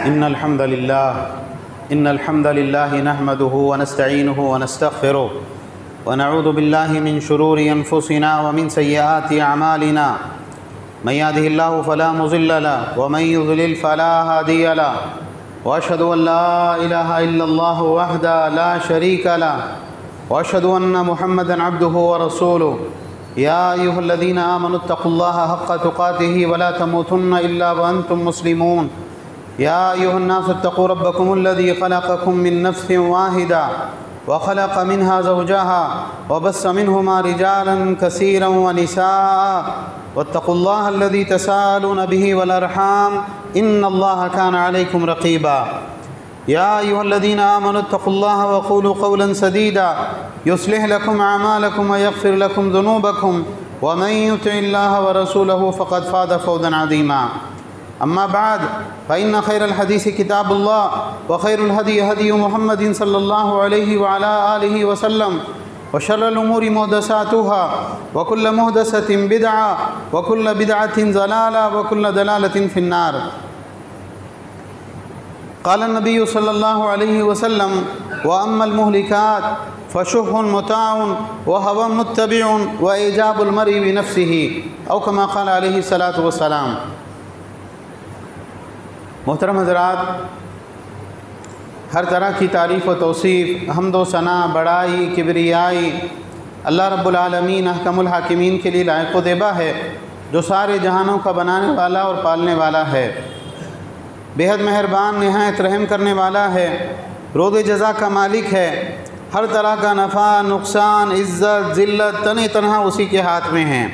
إن الحمد لله نحمده ونستعينه ونستغفره ونعوذ بالله من شرور أنفسنا ومن سيئات أعمالنا من يهده الله فلا مضل له ومن يضلل فلا هادي له وأشهد أن لا إله إلا الله وحده لا شريك له وأشهد أن محمدا عبده ورسوله يا أيها الذين آمنوا اتقوا الله حق تقاته ولا تموتن إلا وأنتم مسلمون يا أيها الناس اتقوا ربكم الذي خلقكم من نفس واحدة وخلق منها زوجها وبث منهما رجالا كثيرا ونساء واتقوا الله الذي تساءلون به والأرحام إن الله كان عليكم رقيبا يا أيها الذين آمنوا اتقوا الله وقولوا قولا سديدا يصلح لكم أعمالكم ويغفر لكم ذنوبكم ومن يطع الله ورسوله فقد فاز فوزا عظيما أما بعد فإن خير الحديث كتاب الله وخير الهدي هدي محمد صلى الله عليه وعلى آله وسلم وشر الأمور محدثاتها وكل محدثة بدعة وكل بدعة ضلالة وكل ضلالة في النار. قال النبي صلى الله عليه وسلم وأما المهلكات فشح مطاع وهوى متبع وإعجاب المرء بنفسه أو كما قال عليه الصلاة والسلام. محترم حضرات، ہر طرح کی تعریف و توصیف، حمد و ثنا، بڑائی، کبریائی اللہ رب العالمین احکم الحاکمین کے لیے لائق و دیبا ہے، جو سارے جہانوں کا بنانے والا اور پالنے والا ہے، بے حد مہربان، نہایت رحم کرنے والا ہے، روز جزا کا مالک ہے، ہر طرح کا نفع، نقصان، عزت، ذلت تن تنہا اسی کے ہاتھ میں ہیں.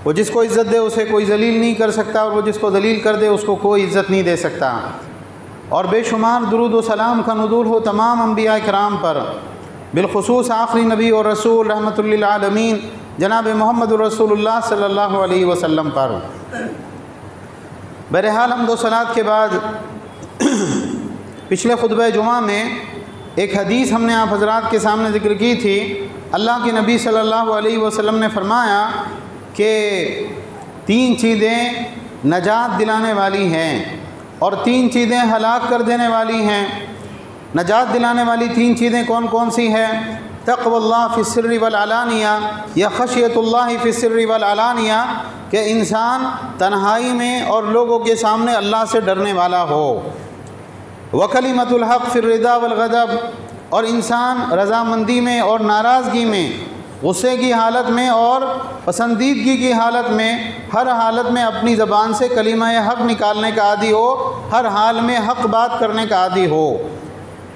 وہ جس کو عزت دے اسے کوئی ذلیل نہیں کر سکتا، اور وہ جس کو ذلیل کر دے اس کو کوئی عزت نہیں دے سکتا. اور بے شمار درود و سلام کا نزول ہو تمام انبیاء کرام پر، بالخصوص آخری نبی اور رسول رحمۃ للعالمین جناب محمد رسول اللہ صلی اللہ علیہ وسلم پر. بہرحال حمد و صلوات کے بعد پچھلے خطبہ جمعہ میں ایک حدیث ہم نے آپ حضرات کے سامنے ذکر کی تھی. اللہ کے نبی صلی اللہ علیہ وسلم نے فرمایا کہ 3 چیزیں نجات دلانے والی ہیں اور 3 چیزیں ہلاک کر دینے والی ہیں. نجات دلانے والی 3 چیزیں کون کون سی ہیں؟ تقوی اللہ فی السر والعلانیہ، یا خشیت اللہ فی السر والعلانیہ، کہ انسان تنہائی میں اور لوگوں کے سامنے اللہ سے ڈرنے والا ہو. وکلمۃ الحق فی الرضا والغضب، اور انسان رضامندی میں اور ناراضگی میں، غصے کی حالت میں اور پسندیدگی کی حالت میں، ہر حالت میں اپنی زبان سے کلمہ حق نکالنے کا عادی ہو، ہر حال میں حق بات کرنے کا عادی ہو.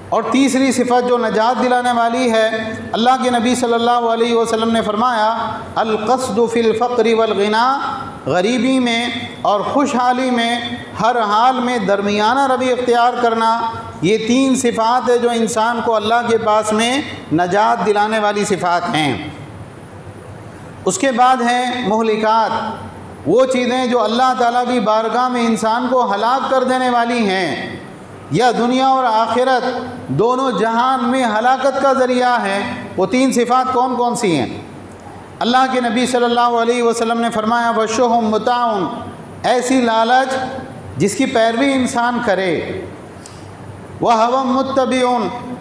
اور تیسری صفت جو نجات دلانے والی ہے، اللہ کے نبی صلی اللہ علیہ وسلم نے فرمایا القصد فی الفقر والغنا، غریبی میں اور خوشحالی میں ہر حال میں درمیانہ روی اختیار کرنا. یہ 3 صفات ہے جو انسان کو اللہ کے پاس میں نجات دلانے والی صفات ہیں. اس کے بعد ہیں مہلکات، وہ چیزیں جو اللہ تعالیٰ کی بارگاہ میں انسان کو ہلاک کر دینے والی ہیں، یا دنیا اور آخرت دونوں جہان میں ہلاکت کا ذریعہ ہے. وہ 3 صفات کون کون سی ہیں؟ اللہ کے نبی صلی اللہ علیہ وسلم نے فرمایا وشح مطاع، ایسی لالچ جس کی پیروی انسان کرے، وہوى متبع،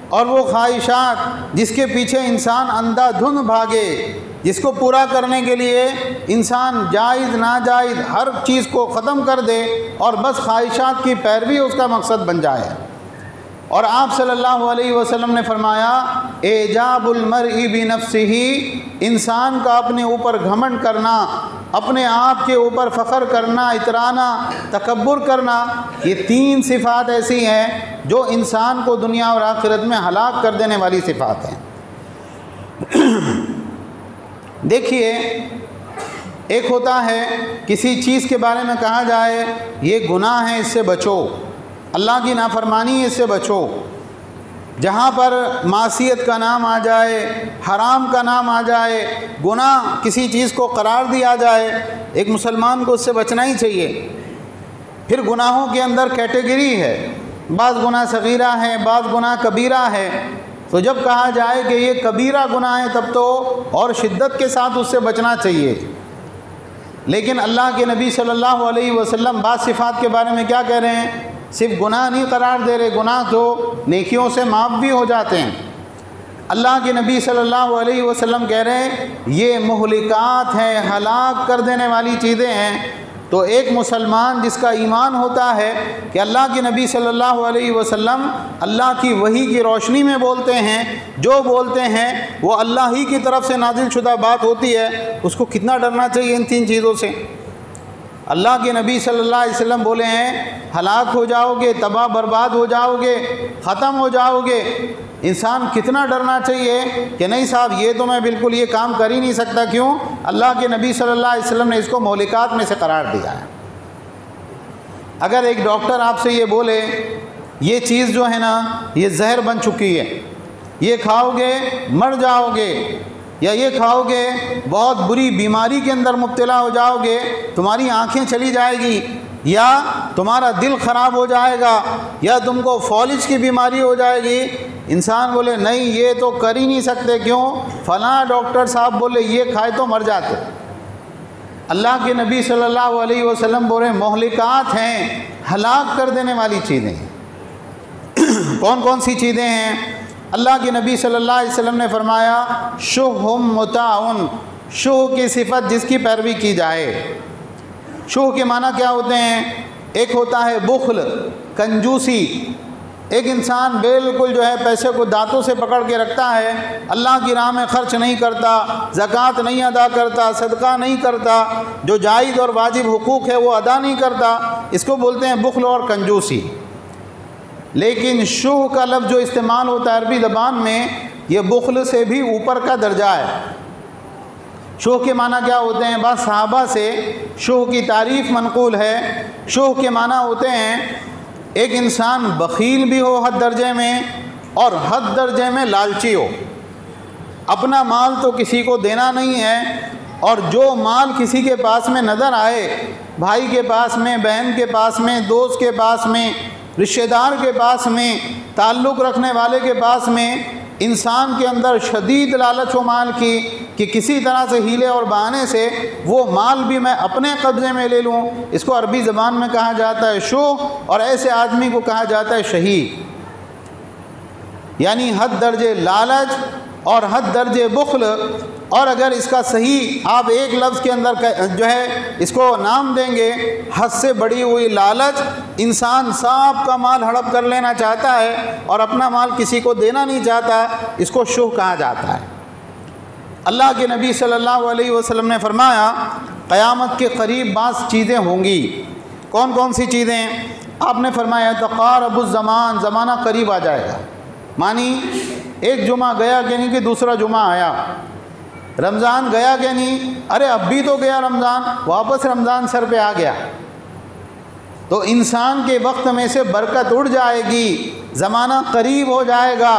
اور وہ خواہشات جس کے پیچھے انسان اندھا دھند بھاگے، جس کو پورا کرنے کے لیے انسان جائز ناجائز ہر چیز کو ختم کر دے اور بس خواہشات کی پیروی اس کا مقصد بن جائے. اور آپ صلی اللہ علیہ وسلم نے فرمایا اعجاب المرء بنفسہ، انسان کا اپنے اوپر گھمنڈ کرنا، اپنے آپ کے اوپر فخر کرنا، اترانا، تکبر کرنا، یہ 3 صفات ایسی ہیں جو انسان کو دنیا اور آخرت میں ہلاک کر دینے والی صفات ہیں. دیکھیے، ایک ہوتا ہے کسی چیز کے بارے میں کہا جائے یہ گناہ ہے، اس سے بچو، اللہ کی نافرمانی اس سے بچو. جہاں پر معصیت کا نام آ جائے، حرام کا نام آ جائے، گناہ کسی چیز کو قرار دیا جائے، ایک مسلمان کو اس سے بچنا ہی چاہیے. پھر گناہوں کے اندر کیٹیگری ہے، بعض گناہ صغیرہ ہیں، بعض گناہ کبیرہ ہے. تو جب کہا جائے کہ یہ کبیرہ گناہ ہے تب تو اور شدت کے ساتھ اس سے بچنا چاہیے. لیکن اللہ کے نبی صلی اللہ علیہ وسلم بعض صفات کے بارے میں کیا کہہ رہے ہیں؟ صرف گناہ نہیں قرار دے رہے، گناہ تو نیکیوں سے معاف بھی ہو جاتے ہیں۔ اللہ کے نبی صلی اللہ علیہ وسلم کہہ رہے ہیں یہ مہلکات ہیں، ہلاک کر دینے والی چیزیں ہیں۔ تو ایک مسلمان جس کا ایمان ہوتا ہے کہ اللہ کے نبی صلی اللہ علیہ وسلم اللہ کی وحی کی روشنی میں بولتے ہیں، جو بولتے ہیں وہ اللہ ہی کی طرف سے نازل شدہ بات ہوتی ہے، اس کو کتنا ڈرنا چاہیے ان تین چیزوں سے۔ اللہ کے نبی صلی اللہ علیہ وسلم بولے ہیں ہلاک ہو جاؤ گے، تباہ برباد ہو جاؤ گے، ختم ہو جاؤ گے۔ انسان کتنا ڈرنا چاہیے کہ نہیں صاحب یہ تو میں بالکل یہ کام کر ہی نہیں سکتا، کیوں؟ اللہ کے نبی صلی اللہ علیہ وسلم نے اس کو مہلکات میں سے قرار دیا ہے۔ اگر ایک ڈاکٹر آپ سے یہ بولے یہ چیز جو ہے نا یہ زہر بن چکی ہے، یہ کھاؤ گے مر جاؤ گے، یا یہ کھاؤ گے بہت بری بیماری کے اندر مبتلا ہو جاؤ گے، تمہاری آنکھیں چلی جائے گی، یا تمہارا دل خراب ہو جائے گا، یا تم کو فالج کی بیماری ہو جائے گی، انسان بولے نہیں یہ تو کر ہی نہیں سکتے، کیوں؟ فلاں ڈاکٹر صاحب بولے یہ کھائے تو مر جاتے۔ اللہ کے نبی صلی اللہ علیہ وسلم بولے مہلکات ہیں، ہلاک کر دینے والی چیزیں ہیں۔ کون کون سی چیزیں ہیں؟ اللہ کے نبی صلی اللہ علیہ وسلم نے فرمایا شُحٌ مُطَاعٌ، شُح کی صفت جس کی پیروی کی جائے۔ شُح کے معنی کیا ہوتے ہیں؟ ایک ہوتا ہے بخل، کنجوسی، ایک انسان بالکل جو ہے پیسے کو دانتوں سے پکڑ کے رکھتا ہے، اللہ کی راہ میں خرچ نہیں کرتا، زکوٰۃ نہیں ادا کرتا، صدقہ نہیں کرتا، جو جائز اور واجب حقوق ہے وہ ادا نہیں کرتا، اس کو بولتے ہیں بخل اور کنجوسی۔ لیکن شُح کا لفظ جو استعمال ہوتا ہے عربی زبان میں یہ بخل سے بھی اوپر کا درجہ ہے۔ شُح کے معنی کیا ہوتے ہیں؟ بعض صحابہ سے شُح کی تعریف منقول ہے۔ شُح کے معنی ہوتے ہیں ایک انسان بخیل بھی ہو حد درجے میں، اور حد درجے میں لالچی ہو، اپنا مال تو کسی کو دینا نہیں ہے، اور جو مال کسی کے پاس میں نظر آئے، بھائی کے پاس میں، بہن کے پاس میں، دوست کے پاس میں، رشتہ دار کے پاس میں، تعلق رکھنے والے کے پاس میں، انسان کے اندر شدید لالچ ہو مال کی کہ کسی طرح سے ہیلے اور بہانے سے وہ مال بھی میں اپنے قبضے میں لے لوں، اس کو عربی زبان میں کہا جاتا ہے شُح، اور ایسے آدمی کو کہا جاتا ہے شہید۔ یعنی حد درجے لالچ اور حد درجے بخل، اور اگر اس کا صحیح آپ ایک لفظ کے اندر جو ہے اس کو نام دیں گے حد سے بڑی ہوئی لالچ، انسان صاحب کا مال ہڑپ کر لینا چاہتا ہے اور اپنا مال کسی کو دینا نہیں چاہتا، اس کو شُح کہا جاتا ہے۔ اللہ کے نبی صلی اللہ علیہ وسلم نے فرمایا قیامت کے قریب بعض چیزیں ہوں گی۔ کون کون سی چیزیں؟ آپ نے فرمایا تقارب الزمان، زمانہ قریب آ جائے گا، مانی ایک جمعہ گیا کہ نہیں کہ دوسرا جمعہ آیا، رمضان گیا کہ نہیں، ارے اب بھی تو گیا رمضان، واپس رمضان سر پہ آ گیا، تو انسان کے وقت میں سے برکت اڑ جائے گی، زمانہ قریب ہو جائے گا۔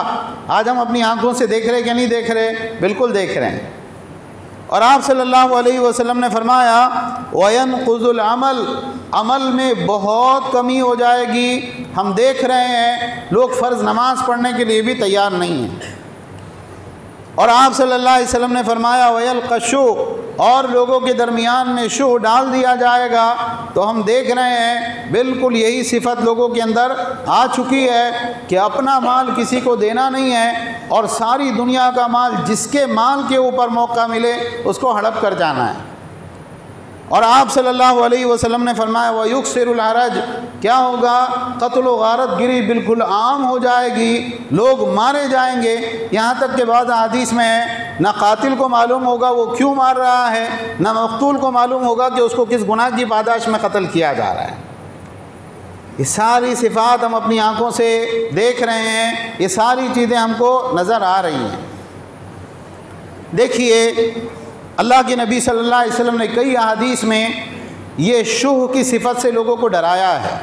آج ہم اپنی آنکھوں سے دیکھ رہے کہ نہیں دیکھ رہے؟ بالکل دیکھ رہے ہیں۔ اور آپ صلی اللہ علیہ وسلم نے فرمایا وَيَنْقُضُ الْعَمَلِ، عمل میں بہت کمی ہو جائے گی۔ ہم دیکھ رہے ہیں لوگ فرض نماز پڑھنے کے لیے بھی تیار نہیں ہیں۔ اور آپ صلی اللہ علیہ وسلم نے فرمایا وَيَلْقَى الشُّحَّ، اور لوگوں کے درمیان میں شُح ڈال دیا جائے گا۔ تو ہم دیکھ رہے ہیں بالکل یہی صفت لوگوں کے اندر آ چکی ہے کہ اپنا مال کسی کو دینا نہیں ہے، اور ساری دنیا کا مال جس کے مال کے اوپر موقع ملے اس کو ہڑپ کر جانا ہے۔ اور آپ صلی اللہ علیہ وسلم نے فرمایا وَيُكْثِرُ الْحَرَجَ، کیا ہوگا؟ قتل و غارت گری بالکل عام ہو جائے گی، لوگ مارے جائیں گے، یہاں تک کہ بعض حدیث میں ہے نہ قاتل کو معلوم ہوگا وہ کیوں مار رہا ہے، نہ مقتول کو معلوم ہوگا کہ اس کو کس گناہ کی پاداش میں قتل کیا جا رہا ہے۔ یہ ساری صفات ہم اپنی آنکھوں سے دیکھ رہے ہیں، یہ ساری چیزیں ہم کو نظر آ رہی ہیں۔ دیکھیے اللہ کے نبی صلی اللہ علیہ وسلم نے کئی احادیث میں یہ شُح کی صفت سے لوگوں کو ڈرایا ہے۔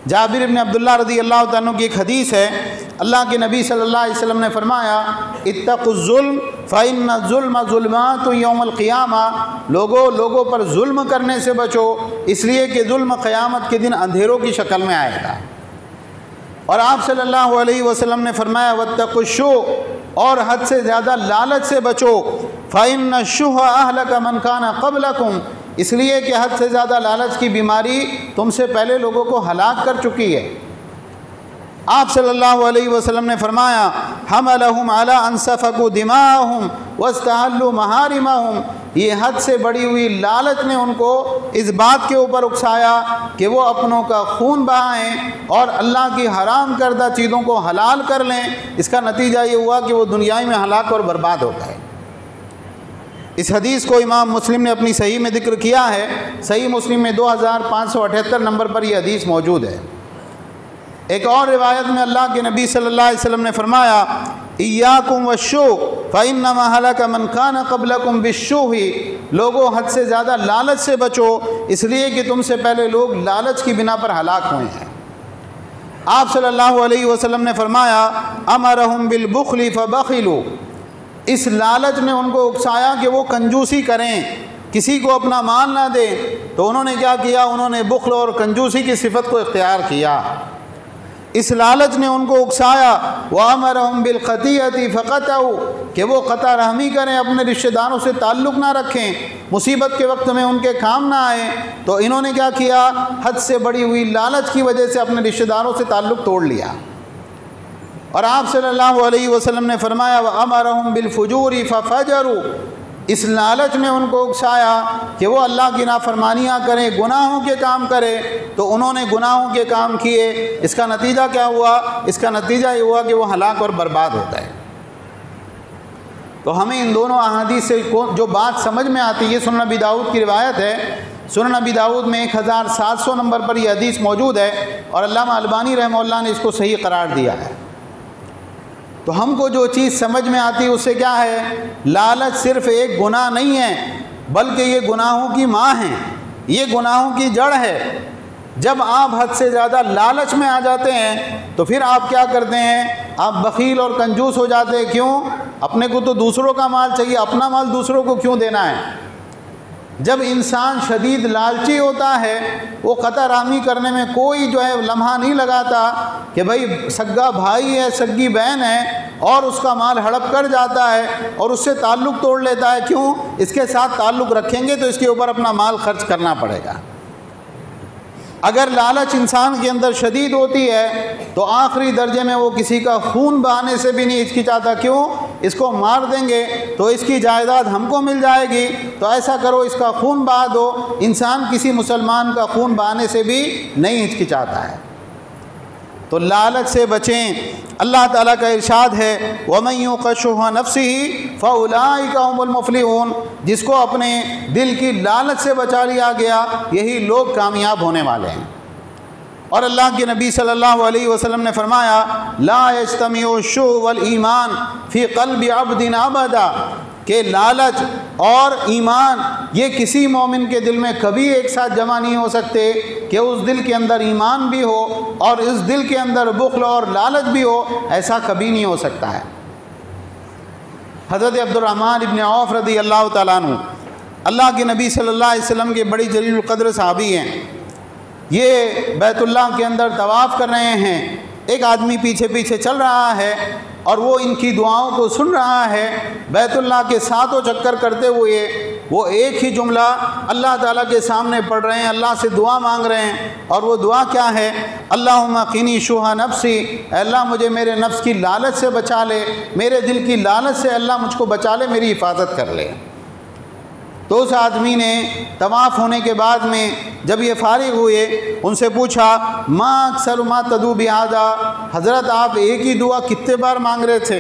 جابر بن عبداللہ رضی اللہ تعالیٰ عنہ کی ایک حدیث ہے، اللہ کے نبی صلی اللہ علیہ وسلم نے فرمایا اتقوا الظلم فإن الظلم ظلمات یوم القیامہ، لوگوں پر ظلم کرنے سے بچو، اس لیے کہ ظلم قیامت کے دن اندھیروں کی شکل میں آئے گا۔ اور آپ صلی اللہ علیہ وسلم نے فرمایا واتقوا الشُّح، اور حد سے زیادہ لالچ سے بچو، فإن الشُّح أهلك من كان قبلكم، اس لیے کہ حد سے زیادہ لالچ کی بیماری تم سے پہلے لوگوں کو ہلاک کر چکی ہے۔ آپ صلی اللہ علیہ وسلم نے فرمایا حملہم علی ان سفکوا دماءہم واستحلوا محارمہم، یہ حد سے بڑی ہوئی لالچ نے ان کو اس بات کے اوپر اکسایا کہ وہ اپنوں کا خون بہائیں اور اللہ کی حرام کردہ چیزوں کو حلال کر لیں۔ اس کا نتیجہ یہ ہوا کہ وہ دنیا میں ہلاک اور برباد ہو گئے۔ اس حدیث کو امام مسلم نے اپنی صحیح میں ذکر کیا ہے۔ صحیح مسلم میں 2578 نمبر پر یہ حدیث موجود ہے۔ ایک اور روایت میں اللہ کے نبی صلی اللہ علیہ وسلم نے فرمایا ایاکم والشوح فانما ہلک من کان قبلکم بالشوح، لوگوں حد سے زیادہ لالچ سے بچو، اس لیے کہ تم سے پہلے لوگ لالچ کی بنا پر ہلاک ہوئے ہیں۔ آپ صلی اللہ علیہ وسلم نے فرمایا امرہم بالبخل فبخلوا، اس لالچ نے ان کو اکسایا کہ وہ کنجوسی کریں، کسی کو اپنا مال نہ دیں، تو انہوں نے کیا کیا؟ انہوں نے بخل اور کنجوسی کی صفت کو اختیار کیا۔ اس لالچ نے ان کو اکسایا وَأَمَرَهُمْ بِالْقَطِيعَةِ فَقَطَعُوا، کہ وہ قطع رحمی کریں، اپنے رشتہ داروں سے تعلق نہ رکھیں، مصیبت کے وقت میں ان کے کام نہ آئیں، تو انہوں نے کیا کیا؟ حد سے بڑی ہوئی لالچ کی وجہ سے اپنے رشتہ داروں سے تعلق توڑ لیا۔ اور آپ صلی اللہ علیہ وسلم نے فرمایا وَأَمَرَهُمْ بِالْفُجُورِ فَفَجَرُوا، اس لالچ نے ان کو اکسایا کہ وہ اللہ کی نافرمانیاں کریں، گناہوں کے کام کریں، تو انہوں نے گناہوں کے کام کیے۔ اس کا نتیجہ کیا ہوا؟ اس کا نتیجہ یہ ہوا کہ وہ ہلاک اور برباد ہوتا ہے۔ تو ہمیں ان دونوں احادیث سے جو بات سمجھ میں آتی ہے، سنن ابی داؤد کی روایت ہے، سنن ابی داؤد میں 1700 نمبر پر یہ حدیث موجود ہے، اور علامہ البانی رحمہ اللہ نے اس کو صحیح قرار دیا ہے۔ تو ہم کو جو چیز سمجھ میں آتی ہے اس سے کیا ہے؟ لالچ صرف ایک گناہ نہیں ہے، بلکہ یہ گناہوں کی ماں ہے، یہ گناہوں کی جڑ ہے۔ جب آپ حد سے زیادہ لالچ میں آ جاتے ہیں تو پھر آپ کیا کرتے ہیں؟ آپ بخیل اور کنجوس ہو جاتے ہیں۔ کیوں؟ اپنے کو تو دوسروں کا مال چاہیے، اپنا مال دوسروں کو کیوں دینا ہے؟ جب انسان شدید لالچی ہوتا ہے، وہ قطع رحمی کرنے میں کوئی جو ہے لمحہ نہیں لگاتا کہ بھائی سگا بھائی ہے، سگی بہن ہے، اور اس کا مال ہڑپ کر جاتا ہے اور اس سے تعلق توڑ لیتا ہے۔ کیوں؟ اس کے ساتھ تعلق رکھیں گے تو اس کے اوپر اپنا مال خرچ کرنا پڑے گا۔ اگر لالچ انسان کے اندر شدید ہوتی ہے تو آخری درجے میں وہ کسی کا خون بہانے سے بھی نہیں ہچکچاتا۔ کیوں؟ اس کو مار دیں گے تو اس کی جائیداد ہم کو مل جائے گی، تو ایسا کرو اس کا خون بہا دو۔ انسان کسی مسلمان کا خون بہانے سے بھی نہیں ہچکچاتا ہے۔ تو لالچ سے بچیں۔ اللہ تعالیٰ کا ارشاد ہے وَمَن يُوقَ شُحَّ نَفْسِهِ فَأُولَٰئِكَ هُمُ الْمُفْلِحُونَ، جس کو اپنے دل کی لالچ سے بچا لیا گیا، یہی لوگ کامیاب ہونے والے ہیں۔ اور اللہ کے نبی صلی اللہ علیہ وسلم نے فرمایا لا يجتمع الشح والایمان فی قلب عبد ابدا، کہ لالچ اور ایمان یہ کسی مومن کے دل میں کبھی ایک ساتھ جمع نہیں ہو سکتے، کہ اس دل کے اندر ایمان بھی ہو اور اس دل کے اندر بخل اور لالچ بھی ہو، ایسا کبھی نہیں ہو سکتا ہے۔ حضرت عبد الرحمن ابن عوف رضی اللہ تعالیٰ عنہ اللہ کے نبی صلی اللہ علیہ وسلم کے بڑی جلیل القدر صحابی ہیں۔ یہ بیت اللہ کے اندر طواف کر رہے ہیں، ایک آدمی پیچھے پیچھے چل رہا ہے اور وہ ان کی دعاؤں کو سن رہا ہے۔ بیت اللہ کے ساتوں چکر کرتے ہوئے وہ ایک ہی جملہ اللہ تعالیٰ کے سامنے پڑھ رہے ہیں، اللہ سے دعا مانگ رہے ہیں، اور وہ دعا کیا ہے؟ اللہم قنی شح نفسی، اے اللہ مجھے میرے نفس کی لالچ سے بچا لے، میرے دل کی لالچ سے اللہ مجھ کو بچا لے، میری حفاظت کر لے۔ تو اس آدمی نے طواف ہونے کے بعد میں جب یہ فارغ ہوئے، ان سے پوچھا ما اکثر ما تدعو بہذا، حضرت آپ ایک ہی دعا کتنے بار مانگ رہے تھے؟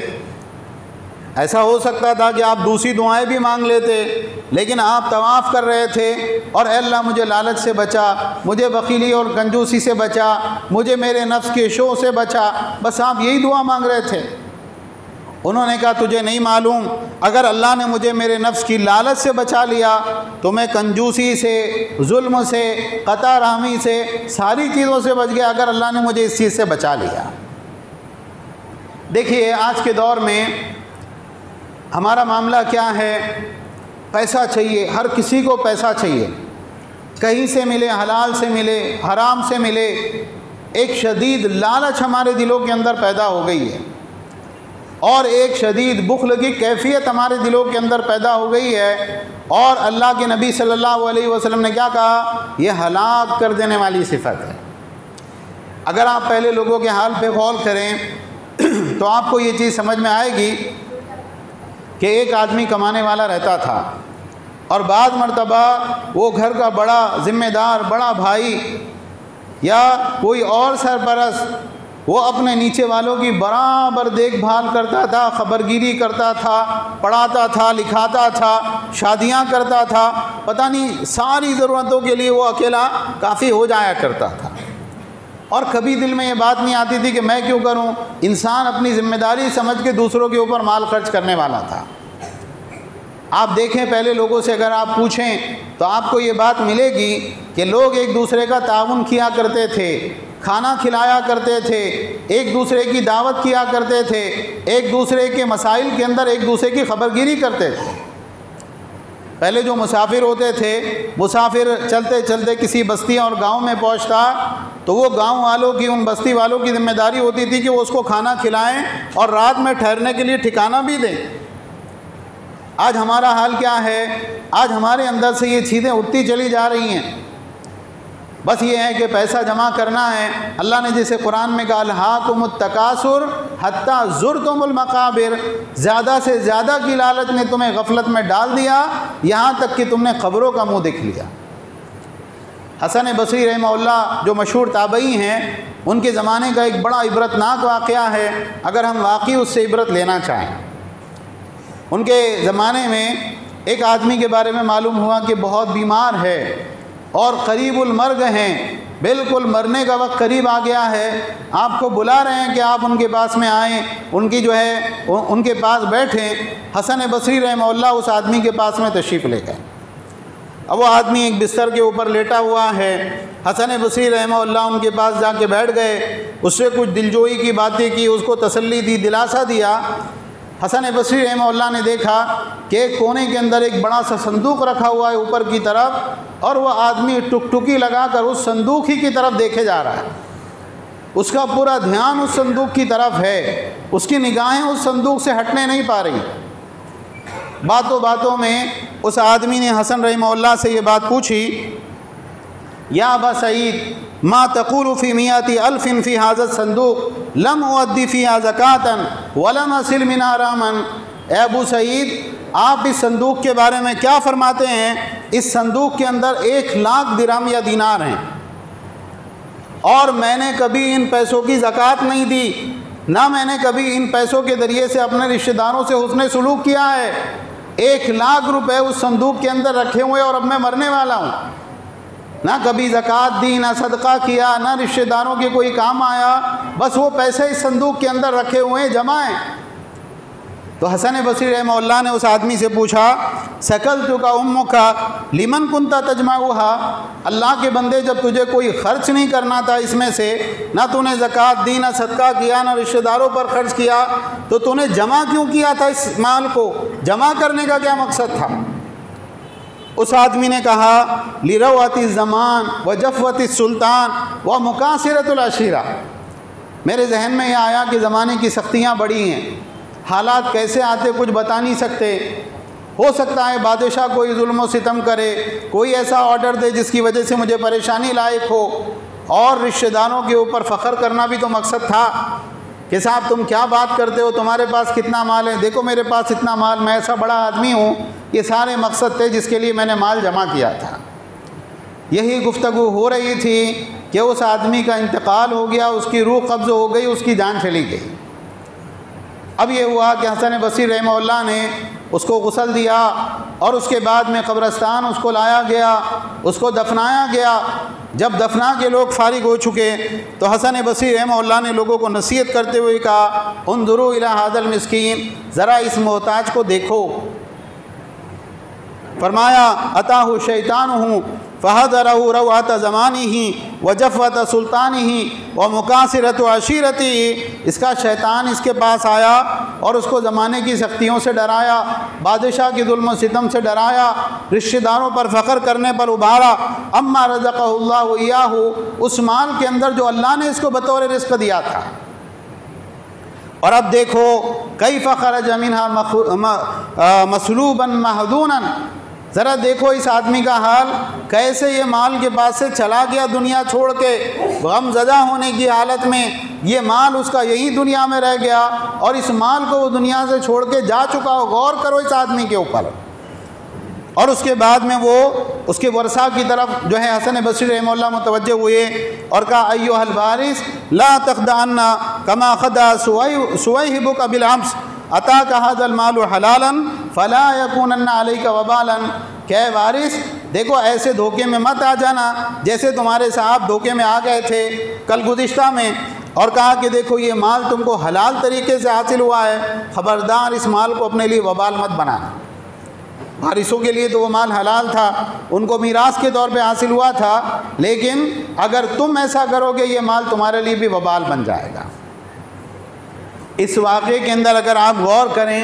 ایسا ہو سکتا تھا کہ آپ دوسری دعائیں بھی مانگ لیتے، لیکن آپ طواف کر رہے تھے اور اے اللہ مجھے لالچ سے بچا، مجھے بخیلی اور کنجوسی سے بچا، مجھے میرے نفس کے شوق سے بچا، بس آپ یہی دعا مانگ رہے تھے۔ انہوں نے کہا تجھے نہیں معلوم، اگر اللہ نے مجھے میرے نفس کی لالچ سے بچا لیا تو میں کنجوسی سے، ظلم سے، قطع رحمی سے، ساری چیزوں سے بچ گیا، اگر اللہ نے مجھے اس چیز سے بچا لیا۔ دیکھیے آج کے دور میں ہمارا معاملہ کیا ہے؟ پیسہ چاہیے، ہر کسی کو پیسہ چاہیے، کہیں سے ملے، حلال سے ملے، حرام سے ملے۔ ایک شدید لالچ ہمارے دلوں کے اندر پیدا ہو گئی ہے۔ اور ایک شدید بخل کی کیفیت ہمارے دلوں کے اندر پیدا ہو گئی ہے، اور اللہ کے نبی صلی اللہ علیہ وسلم نے کیا کہا؟ یہ ہلاک کر دینے والی صفت ہے۔ اگر آپ پہلے لوگوں کے حال پہ غور کریں تو آپ کو یہ چیز سمجھ میں آئے گی کہ ایک آدمی کمانے والا رہتا تھا، اور بعض مرتبہ وہ گھر کا بڑا ذمہ دار، بڑا بھائی یا کوئی اور سرپرست، وہ اپنے نیچے والوں کی برابر دیکھ بھال کرتا تھا، خبرگیری کرتا تھا، پڑھاتا تھا، لکھاتا تھا، شادیاں کرتا تھا، پتہ نہیں ساری ضرورتوں کے لیے وہ اکیلا کافی ہو جایا کرتا تھا، اور کبھی دل میں یہ بات نہیں آتی تھی کہ میں کیوں کروں۔ انسان اپنی ذمہ داری سمجھ کے دوسروں کے اوپر مال خرچ کرنے والا تھا۔ آپ دیکھیں پہلے لوگوں سے اگر آپ پوچھیں تو آپ کو یہ بات ملے گی کہ لوگ ایک دوسرے کا تعاون کیا کرتے تھے، کھانا کھلایا کرتے تھے، ایک دوسرے کی دعوت کیا کرتے تھے، ایک دوسرے کے مسائل کے اندر ایک دوسرے کی خبرگیری کرتے تھے۔ پہلے جو مسافر ہوتے تھے، مسافر چلتے چلتے کسی بستی اور گاؤں میں پہنچتا تو وہ گاؤں والوں کی، ان بستی والوں کی ذمہ داری ہوتی تھی کہ وہ اس کو کھانا کھلائیں اور رات میں ٹھہرنے کے لیے ٹھکانہ بھی دیں۔ آج ہمارا حال کیا ہے؟ آج ہمارے اندر سے یہ چیزیں اٹھتی چلی جا رہی ہیں، بس یہ ہے کہ پیسہ جمع کرنا ہے۔ اللہ نے جسے قرآن میں کہا الہاکم التکاثر حتی زرتم المقابر، زیادہ سے زیادہ کی لالچ نے تمہیں غفلت میں ڈال دیا، یہاں تک کہ تم نے قبروں کا منہ دیکھ لیا۔ حسن بصری رحمہ اللہ جو مشہور تابعی ہیں، ان کے زمانے کا ایک بڑا عبرتناک واقعہ ہے، اگر ہم واقعی اس سے عبرت لینا چاہیں۔ ان کے زمانے میں ایک آدمی کے بارے میں معلوم ہوا کہ بہت بیمار ہے اور قریب المرگ ہیں، بالکل مرنے کا وقت قریب آ گیا ہے، آپ کو بلا رہے ہیں کہ آپ ان کے پاس میں آئیں، ان کی جو ہے ان کے پاس بیٹھیں۔ حسن بصری رحمہ اللہ اس آدمی کے پاس میں تشریف لے گئے۔ اب وہ آدمی ایک بستر کے اوپر لیٹا ہوا ہے، حسن بصری رحمہ اللہ ان کے پاس جا کے بیٹھ گئے، اس سے کچھ دلجوئی کی باتیں کی، اس کو تسلی دی، دلاسا دیا۔ حسن بصری رحمہ اللہ نے دیکھا کہ ایک کونے کے اندر ایک بڑا سا صندوق رکھا ہوا ہے اوپر کی طرف، اور وہ آدمی ٹکٹکی لگا کر اس صندوق ہی کی طرف دیکھے جا رہا ہے، اس کا پورا دھیان اس صندوق کی طرف ہے، اس کی نگاہیں اس صندوق سے ہٹنے نہیں پا رہی۔ باتوں باتوں میں اس آدمی نے حسن رحمہ اللہ سے یہ بات پوچھی، یا ابا سعید ما تقول فی میات الف فی هذا الصندوق لم اؤدی فیہا زکاۃ ولم اصل منہا راما۔ اے ابو سعید، آپ اس صندوق کے بارے میں کیا فرماتے ہیں؟ اس صندوق کے اندر 1,00,000 درہم یا دینار ہیں، اور میں نے کبھی ان پیسوں کی زکوٰۃ نہیں دی، نہ میں نے کبھی ان پیسوں کے ذریعے سے اپنے رشتہ داروں سے حسن سلوک کیا ہے۔ 1,00,000 روپے اس صندوق کے اندر رکھے ہوئے اور اب میں مرنے والا ہوں، نہ کبھی زکوٰۃ دی، نہ صدقہ کیا، نہ رشتہ داروں کے کوئی کام آیا، بس وہ پیسے اس صندوق کے اندر رکھے ہوئے جمع ہیں۔ تو حسن بصری رحمہ اللہ نے اس آدمی سے پوچھا، سکلتک امک لمن کنت تجمعها، اللہ کے بندے جب تجھے کوئی خرچ نہیں کرنا تھا اس میں سے، نہ تو نے زکوٰۃ دی، نہ صدقہ کیا، نہ رشتہ داروں پر خرچ کیا، تو تو نے جمع کیوں کیا تھا؟ اس مال کو جمع کرنے کا کیا مقصد تھا؟ اس آدمی نے کہا لروۃ الزمان وجفوۃ السلطان ومکاثرۃ العشیرہ، میرے ذہن میں یہ آیا کہ زمانے کی سختیاں بڑی ہیں، حالات کیسے آتے کچھ بتا نہیں سکتے، ہو سکتا ہے بادشاہ کوئی ظلم و ستم کرے، کوئی ایسا آرڈر دے جس کی وجہ سے مجھے پریشانی لائق ہو، اور رشتہ داروں کے اوپر فخر کرنا بھی تو مقصد تھا کہ صاحب تم کیا بات کرتے ہو، تمہارے پاس کتنا مال ہے، دیکھو میرے پاس اتنا مال، میں ایسا بڑا آدمی ہوں، یہ سارے مقصد تھے جس کے لیے میں نے مال جمع کیا تھا۔ یہی گفتگو ہو رہی تھی کہ اس آدمی کا انتقال ہو گیا، اس کی روح قبض ہو گئی، اس کی جان چلی گئی۔ اب یہ ہوا کہ حسن بصری رحمہ اللہ نے اس کو غسل دیا، اور اس کے بعد میں قبرستان اس کو لایا گیا، اس کو دفنایا گیا۔ جب دفنا کے لوگ فارغ ہو چکے تو حسن بصری رحمہ اللہ نے لوگوں کو نصیحت کرتے ہوئے کہا، انظروا الی ھذا المسکین، ذرا اس محتاج کو دیکھو۔ فرمایا اتاہ شیطانہ فحضرہ روعۃ زمانہ وجفوۃ سلطانہ ومکاثرۃ عشیرتہ، اس کا شیطان اس کے پاس آیا اور اس کو زمانے کی سختیوں سے ڈرایا، بادشاہ کی ظلم و ستم سے ڈرایا، رشتہ داروں پر فخر کرنے پر ابھارا۔ اما رزقہ اللہ ایاہ، اس مال کے اندر جو اللہ نے اس کو بطور رزق دیا تھا، اور اب دیکھو کیف خرج منها مسلوبا مہدونا، ذرا دیکھو اس آدمی کا حال، کیسے یہ مال کے پاس سے چلا گیا دنیا چھوڑ کے، غم زدہ ہونے کی حالت میں، یہ مال اس کا یہی دنیا میں رہ گیا اور اس مال کو وہ دنیا سے چھوڑ کے جا چکا ہو۔ غور کرو اس آدمی کے اوپر۔ اور اس کے بعد میں وہ اس کے ورثاء کی طرف جو ہے حسن بصری رحمہ اللہ متوجہ ہوئے اور کہا ایھا الوارث لا تخدعنا کما خدع سویہبک بالامس اتاک ھذا المال حلالا فلا یکونن علیک وبالا، کہ اے وارث دیکھو ایسے دھوکے میں مت آ جانا جیسے تمہارے صاحب دھوکے میں آ گئے تھے کل گزشتہ میں، اور کہا کہ دیکھو یہ مال تم کو حلال طریقے سے حاصل ہوا ہے، خبردار اس مال کو اپنے لیے وبال مت بنانا۔ وارثوں کے لیے تو وہ مال حلال تھا، ان کو میراث کے طور پہ حاصل ہوا تھا، لیکن اگر تم ایسا کرو گے یہ مال تمہارے لیے بھی وبال بن جائے گا۔ اس واقعے کے اندر اگر آپ غور کریں،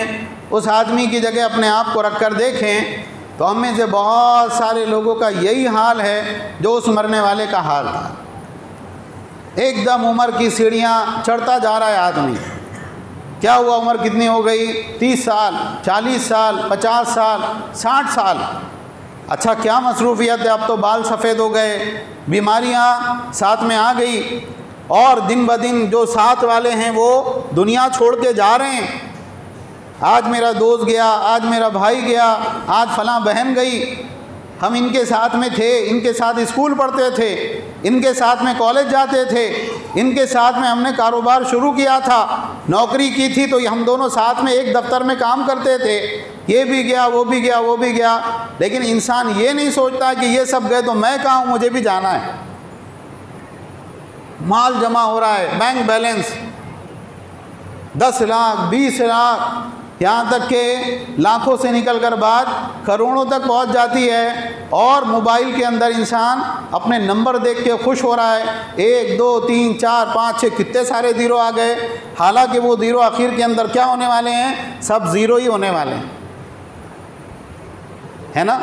اس آدمی کی جگہ اپنے آپ کو رکھ کر دیکھیں تو ہم میں سے بہت سارے لوگوں کا یہی حال ہے جو اس مرنے والے کا حال تھا۔ ایک دم عمر کی سیڑھیاں چڑھتا جا رہا ہے آدمی۔ کیا ہوا، عمر کتنی ہو گئی؟ 30 سال، 40 سال، 50 سال، 60 سال۔ اچھا کیا مصروفیت ہے، اب تو بال سفید ہو گئے، بیماریاں ساتھ میں آ گئی، اور دن بدن جو ساتھ والے ہیں وہ دنیا چھوڑ کے جا رہے ہیں۔ آج میرا دوست گیا، آج میرا بھائی گیا، آج فلاں بہن گئی، ہم ان کے ساتھ میں تھے، ان کے ساتھ اسکول پڑھتے تھے، ان کے ساتھ میں کالج جاتے تھے، ان کے ساتھ میں ہم نے کاروبار شروع کیا تھا، نوکری کی تھی تو ہم دونوں ساتھ میں ایک دفتر میں کام کرتے تھے، یہ بھی گیا وہ بھی گیا وہ بھی گیا۔ لیکن انسان یہ نہیں سوچتا کہ یہ سب گئے تو میں کہاں ہوں، مجھے بھی جانا ہے۔ مال جمع ہو رہا ہے، بینک بیلنس 10 لاکھ 20 لاکھ، یہاں تک کہ لاکھوں سے نکل کر بات کروڑوں تک پہنچ جاتی ہے، اور موبائل کے اندر انسان اپنے نمبر دیکھ کے خوش ہو رہا ہے، 1 2 3 4 5 6 کتنے سارے زیرو آ گئے، حالانکہ وہ زیرو آخر کے اندر کیا ہونے والے ہیں، سب زیرو ہی ہونے والے ہیں، ہے نا؟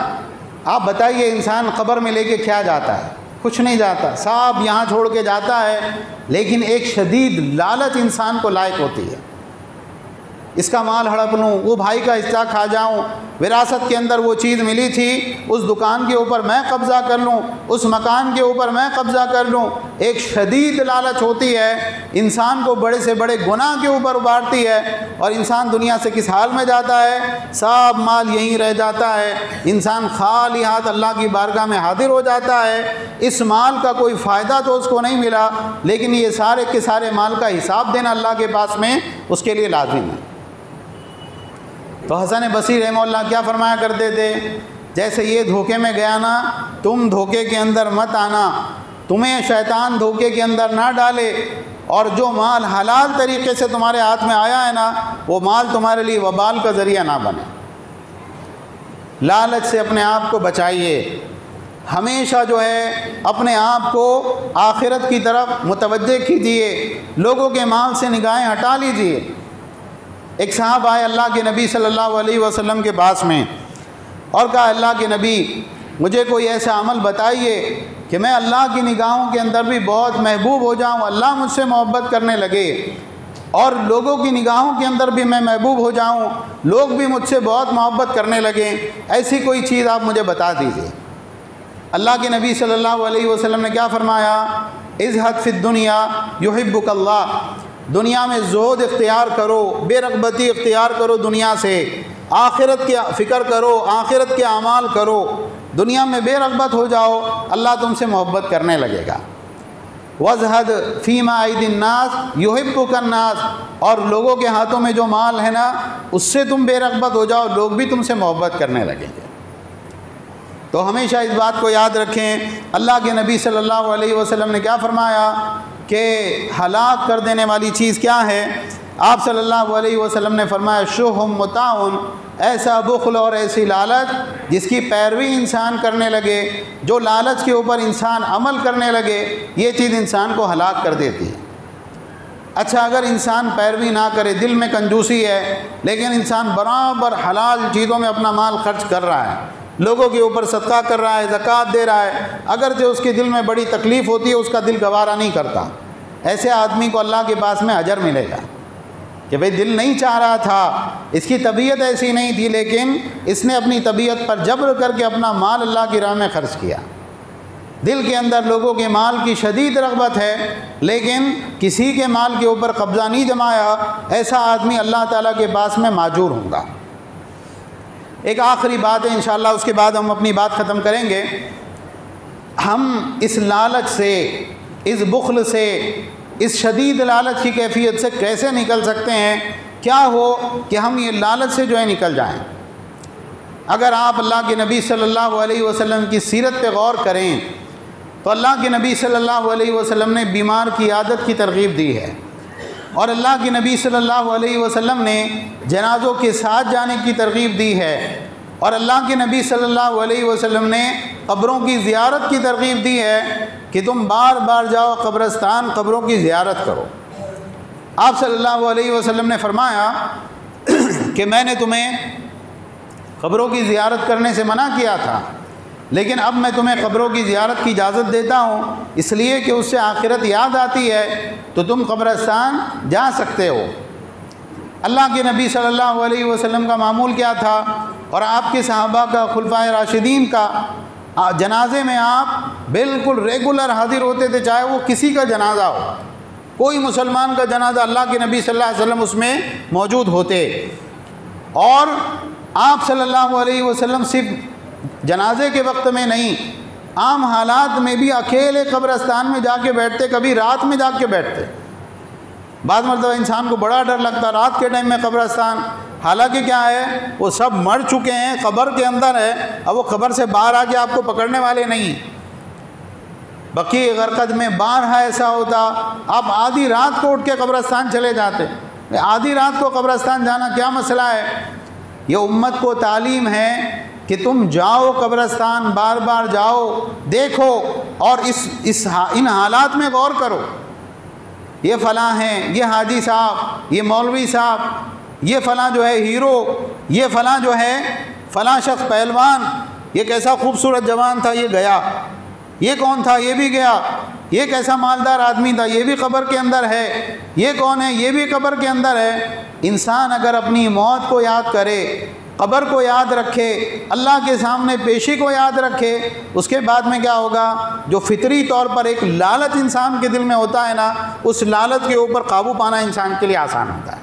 آپ بتائیے انسان قبر میں لے کے کیا جاتا ہے؟ کچھ نہیں جاتا، سب یہاں چھوڑ کے جاتا ہے، لیکن ایک شدید لالچ انسان کو لائق ہوتی ہے، اس کا مال ہڑپ لوں، وہ بھائی کا حصہ کھا جاؤں، وراثت کے اندر وہ چیز ملی تھی اس دکان کے اوپر میں قبضہ کر لوں، اس مکان کے اوپر میں قبضہ کر لوں۔ ایک شدید لالچ ہوتی ہے، انسان کو بڑے سے بڑے گناہ کے اوپر ابھارتی ہے، اور انسان دنیا سے کس حال میں جاتا ہے، سب مال یہیں رہ جاتا ہے، انسان خالی ہاتھ اللہ کی بارگاہ میں حاضر ہو جاتا ہے۔ اس مال کا کوئی فائدہ تو اس کو نہیں ملا، لیکن یہ سارے کے سارے مال کا حساب دینا اللہ کے پاس میں اس کے لیے لازم ہے۔ تو حسن بصری رحمہ اللہ کیا فرمایا کرتے تھے، جیسے یہ دھوکے میں گیا نا، تم دھوکے کے اندر مت آنا، تمہیں شیطان دھوکے کے اندر نہ ڈالے، اور جو مال حلال طریقے سے تمہارے ہاتھ میں آیا ہے نا، وہ مال تمہارے لیے وبال کا ذریعہ نہ بنے۔ لالچ سے اپنے آپ کو بچائیے، ہمیشہ جو ہے اپنے آپ کو آخرت کی طرف متوجہ کیجیے، لوگوں کے مال سے نگاہیں ہٹا لیجیے۔ ایک صاحب آئے اللہ کے نبی صلی اللہ علیہ وسلم کے پاس میں اور کہا اللہ کے نبی مجھے کوئی ایسا عمل بتائیے کہ میں اللہ کی نگاہوں کے اندر بھی بہت محبوب ہو جاؤں، اللہ مجھ سے محبت کرنے لگے، اور لوگوں کی نگاہوں کے اندر بھی میں محبوب ہو جاؤں، لوگ بھی مجھ سے بہت محبت کرنے لگیں، ایسی کوئی چیز آپ مجھے بتا دیجیے۔ اللہ کے نبی صلی اللہ علیہ وسلم نے کیا فرمایا، ازہد فی الدنیا یحبک اللہ، دنیا میں زہد اختیار کرو، بے رغبتی اختیار کرو دنیا سے، آخرت کی فکر کرو، آخرت کے اعمال کرو، دنیا میں بے رغبت ہو جاؤ، اللہ تم سے محبت کرنے لگے گا۔ وازہد فیما ایدی الناس یحبک الناس، اور لوگوں کے ہاتھوں میں جو مال ہے نا اس سے تم بے رغبت ہو جاؤ، لوگ بھی تم سے محبت کرنے لگیں گے۔ تو ہمیشہ اس بات کو یاد رکھیں، اللہ کے نبی صلی اللہ علیہ وسلم نے کیا فرمایا کہ ہلاک کر دینے والی چیز کیا ہے؟ آپ صلی اللہ علیہ وسلم نے فرمایا شح مطاع، ایسا بخل اور ایسی لالچ جس کی پیروی انسان کرنے لگے، جو لالچ کے اوپر انسان عمل کرنے لگے، یہ چیز انسان کو ہلاک کر دیتی ہے۔ اچھا اگر انسان پیروی نہ کرے، دل میں کنجوسی ہے، لیکن انسان برابر حلال چیزوں میں اپنا مال خرچ کر رہا ہے، لوگوں کے اوپر صدقہ کر رہا ہے، زکوٰۃ دے رہا ہے، اگرچہ اس کے دل میں بڑی تکلیف ہوتی ہے، اس کا دل گوارا نہیں کرتا، ایسے آدمی کو اللہ کے پاس میں اجر ملے گا۔ کہ بھئی دل نہیں چاہ رہا تھا، اس کی طبیعت ایسی نہیں تھی، لیکن اس نے اپنی طبیعت پر جبر کر کے اپنا مال اللہ کی راہ میں خرچ کیا۔ دل کے اندر لوگوں کے مال کی شدید رغبت ہے، لیکن کسی کے مال کے اوپر قبضہ نہیں جمایا، ایسا آدمی اللہ تعالیٰ کے پاس میں ماجور ہوگا۔ ایک آخری بات ہے انشاءاللہ، اس کے بعد ہم اپنی بات ختم کریں گے۔ ہم اس لالچ سے، اس بخل سے، اس شدید لالچ کی کیفیت سے کیسے نکل سکتے ہیں؟ کیا ہو کہ ہم یہ لالچ سے جو ہے نکل جائیں؟ اگر آپ اللہ کے نبی صلی اللہ علیہ وسلم کی سیرت پہ غور کریں تو اللہ کے نبی صلی اللہ علیہ وسلم نے بیمار کی عادت کی ترغیب دی ہے، اور اللہ کے نبی صلی اللہ علیہ وسلم نے جنازوں کے ساتھ جانے کی ترغیب دی ہے، اور اللہ کے نبی صلی اللہ علیہ وسلم نے قبروں کی زیارت کی ترغیب دی ہے کہ تم بار بار جاؤ قبرستان، قبروں کی زیارت کرو۔ آپ صلی اللہ علیہ وسلم نے فرمایا کہ میں نے تمہیں قبروں کی زیارت کرنے سے منع کیا تھا، لیکن اب میں تمہیں قبروں کی زیارت کی اجازت دیتا ہوں، اس لیے کہ اس سے آخرت یاد آتی ہے تو تم قبرستان جا سکتے ہو۔ اللہ کے نبی صلی اللہ علیہ وسلم کا معمول کیا تھا، اور آپ کے صحابہ کا، خلفائے راشدین کا، جنازے میں آپ بالکل ریگولر حاضر ہوتے تھے، چاہے وہ کسی کا جنازہ ہو، کوئی مسلمان کا جنازہ، اللہ کے نبی صلی اللہ علیہ وسلم اس میں موجود ہوتے۔ اور آپ صلی اللہ علیہ وسلم صرف جنازے کے وقت میں نہیں، عام حالات میں بھی اکیلے قبرستان میں جا کے بیٹھتے، کبھی رات میں جا کے بیٹھتے۔ بعض مرتبہ انسان کو بڑا ڈر لگتا رات کے ٹائم میں قبرستان، حالانکہ کیا ہے، وہ سب مر چکے ہیں، قبر کے اندر ہے، اب وہ قبر سے باہر آ کے آپ کو پکڑنے والے نہیں۔ بقیع غرقد میں بارہا ایسا ہوتا، آپ آدھی رات کو اٹھ کے قبرستان چلے جاتے۔ آدھی رات کو قبرستان جانا کیا مسئلہ ہے؟ یہ امت کو تعلیم ہے کہ تم جاؤ قبرستان، بار بار جاؤ، دیکھو، اور ان حالات میں غور کرو۔ یہ فلاں ہیں، یہ حاجی صاحب، یہ مولوی صاحب، یہ فلاں جو ہے ہیرو، یہ فلاں جو ہے فلاں شخص پہلوان، یہ کیسا خوبصورت جوان تھا، یہ گیا، یہ کون تھا، یہ بھی گیا، یہ کیسا مالدار آدمی تھا، یہ بھی قبر کے اندر ہے، یہ کون ہے، یہ بھی قبر کے اندر ہے۔ انسان اگر اپنی موت کو یاد کرے، قبر کو یاد رکھے، اللہ کے سامنے پیشی کو یاد رکھے، اس کے بعد میں کیا ہوگا؟ جو فطری طور پر ایک لالچ انسان کے دل میں ہوتا ہے نا، اس لالچ کے اوپر قابو پانا انسان کے لیے آسان ہوتا ہے۔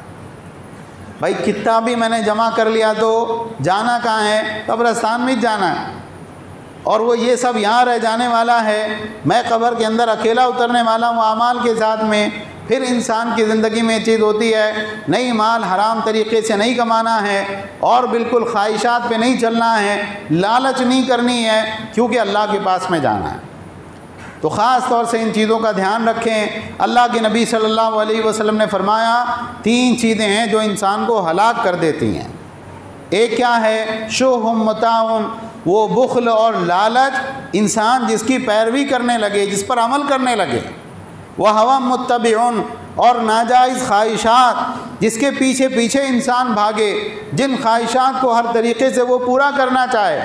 بھائی کتنا بھی میں نے جمع کر لیا تو جانا کہاں ہے؟ قبرستان میں جانا ہے، اور وہ یہ سب یہاں رہ جانے والا ہے، میں قبر کے اندر اکیلا اترنے والا ہوں اعمال کے ساتھ میں۔ پھر انسان کی زندگی میں یہ چیز ہوتی ہے، نہیں مال حرام طریقے سے نہیں کمانا ہے، اور بالکل خواہشات پہ نہیں چلنا ہے، لالچ نہیں کرنی ہے، کیونکہ اللہ کے پاس میں جانا ہے۔ تو خاص طور سے ان چیزوں کا دھیان رکھیں۔ اللہ کے نبی صلی اللہ علیہ وسلم نے فرمایا 3 چیزیں ہیں جو انسان کو ہلاک کر دیتی ہیں۔ ایک کیا ہے؟ شح متاع، وہ بخل اور لالچ، انسان جس کی پیروی کرنے لگے، جس پر عمل کرنے لگے۔ وہ ہوا متبعن، اور ناجائز خواہشات، جس کے پیچھے پیچھے انسان بھاگے، جن خواہشات کو ہر طریقے سے وہ پورا کرنا چاہے۔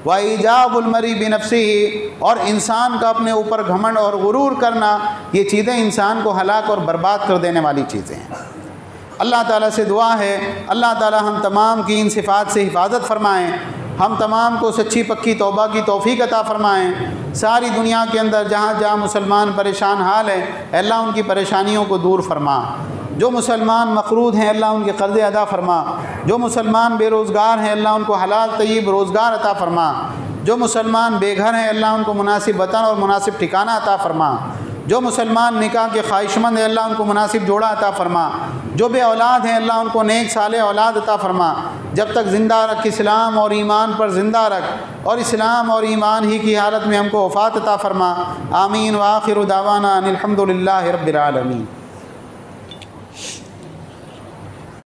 وَإِيجَابُ الْمَرِءِ بِنَفْسِهِ، اور انسان کا اپنے اوپر گھمنڈ اور غرور کرنا، یہ چیزیں انسان کو ہلاک اور برباد کر دینے والی چیزیں ہیں۔ اللہ تعالیٰ سے دعا ہے اللہ تعالیٰ ہم تمام کی ان صفات سے حفاظت فرمائیں، ہم تمام کو سچی پکی توبہ کی توفیق عطا فرمائیں۔ ساری دنیا کے اندر جہاں جہاں مسلمان پریشان حال ہیں، اے اللہ ان کی پریشانیوں کو دور فرما۔ جو مسلمان مقروض ہیں اللہ ان کے قرضے ادا فرما، جو مسلمان بے روزگار ہیں اللہ ان کو حلال طیب روزگار عطا فرما، جو مسلمان بے گھر ہیں اللہ ان کو مناسب وطن اور مناسب ٹھکانہ عطا فرما، جو مسلمان نکاح کے خواہش مند ہیں اللہ ان کو مناسب جوڑا عطا فرما، جو بے اولاد ہیں اللہ ان کو نیک صالح اولاد عطا فرما۔ جب تک زندہ رکھ اسلام اور ایمان پر زندہ رکھ، اور اسلام اور ایمان ہی کی حالت میں ہم کو وفات عطا فرما۔ آمین۔ وآخر دعوانا ان الحمد للہ رب العالمین۔